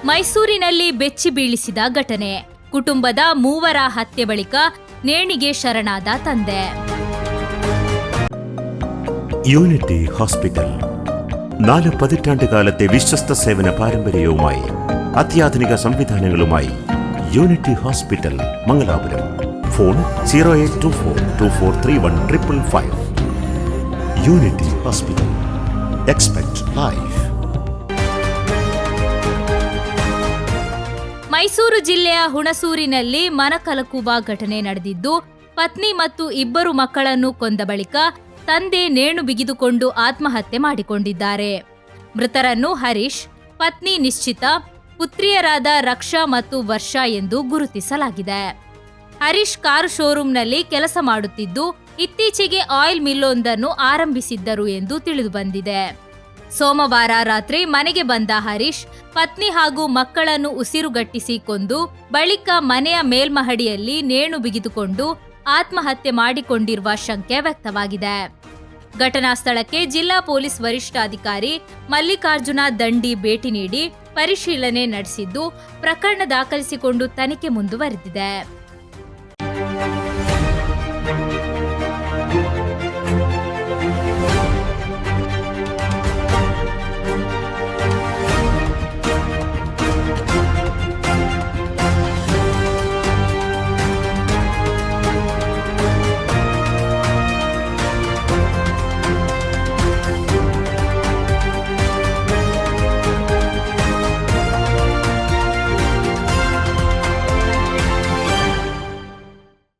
ಮೈಸೂರಿನಲ್ಲಿ ಬೆಚ್ಚಿ ಬೀಳಿಸಿದ ಘಟನೆ. ಕುಟುಂಬದ 3 ಹತ್ಯೆ ಬಳಿಕ ನೇಣಿಗೆ ಶರಣಾದ ತಂದೆ. യൂണിറ്റി ഹോസ്പിറ്റൽ 4 പതിറ്റാണ്ടുകാലത്തെ വിശ്വസ്ത സേവന പാരമ്പര്യവുമായി അത്യാധുനിക സംവിധാനങ്ങളുമായി Unity Hospital Mangalapuram. Phone 0824243155. Unity Hospital. Expect life. Mysuru ಜಿಲ್ಲೆಯ ಹುಣಸೂರಿನಲ್ಲಿ ಮನಕಲಕುವ ಘಟನೆ ನಡೆದಿದ್ದು, ಪತ್ನಿ ಮತ್ತು 2 ಮಕ್ಕಳನ್ನು ಕೊಂದ ಬಳಿಕ ತಂದೆ ನೇಣು ಬಿಗಿದುಕೊಂಡು ಆತ್ಮಹತ್ಯೆ ಮಾಡಿಕೊಂಡಿದ್ದಾರೆ. ಮೃತರನ್ನು ಹರೀಶ್, ಪತ್ನಿ ನಿಶ್ಚಿತ, ಪುತ್ರಿಯರಾದ ರಕ್ಷಾ ಮತ್ತು ವರ್ಷಾ ಎಂದು ಗುರುತಿಸಲಾಗಿದೆ. ಹರೀಶ್ ಕಾರು ಶೋರೂಂನಲ್ಲಿ ಕೆಲಸ ಮಾಡುತ್ತಿದ್ದು, ಇತ್ತೀಚೆಗೆ ಆಯಿಲ್ ಮಿಲ್ಲೊಂದನ್ನು ಆರಂಭಿಸಿದ್ದರು ಎಂದು ತಿಳಿದುಬಂದಿದೆ. ಸೋಮವಾರ ರಾತ್ರಿ ಮನೆಗೆ ಬಂದ ಹರೀಶ್ ಪತ್ನಿ ಹಾಗೂ ಮಕ್ಕಳನ್ನು ಉಸಿರುಗಟ್ಟಿಸಿ ಕೊಂದು ಬಳಿಕ ಮನೆಯ ಮೇಲ್ಮಹಡಿಯಲ್ಲಿ ನೇಣು ಬಿಗಿದುಕೊಂಡು ಆತ್ಮಹತ್ಯೆ ಮಾಡಿಕೊಂಡಿರುವ ಶಂಕೆ ವ್ಯಕ್ತವಾಗಿದೆ. ಘಟನಾ ಸ್ಥಳಕ್ಕೆ ಜಿಲ್ಲಾ ಪೊಲೀಸ್ ವರಿಷ್ಠಾಧಿಕಾರಿ ಮಲ್ಲಿಕಾರ್ಜುನ ದಂಡಿ ಭೇಟಿ ನೀಡಿ ಪರಿಶೀಲನೆ ನಡೆಸಿದ್ದು, ಪ್ರಕರಣ ದಾಖಲಿಸಿಕೊಂಡು ತನಿಖೆ ಮುಂದುವರೆದಿದೆ.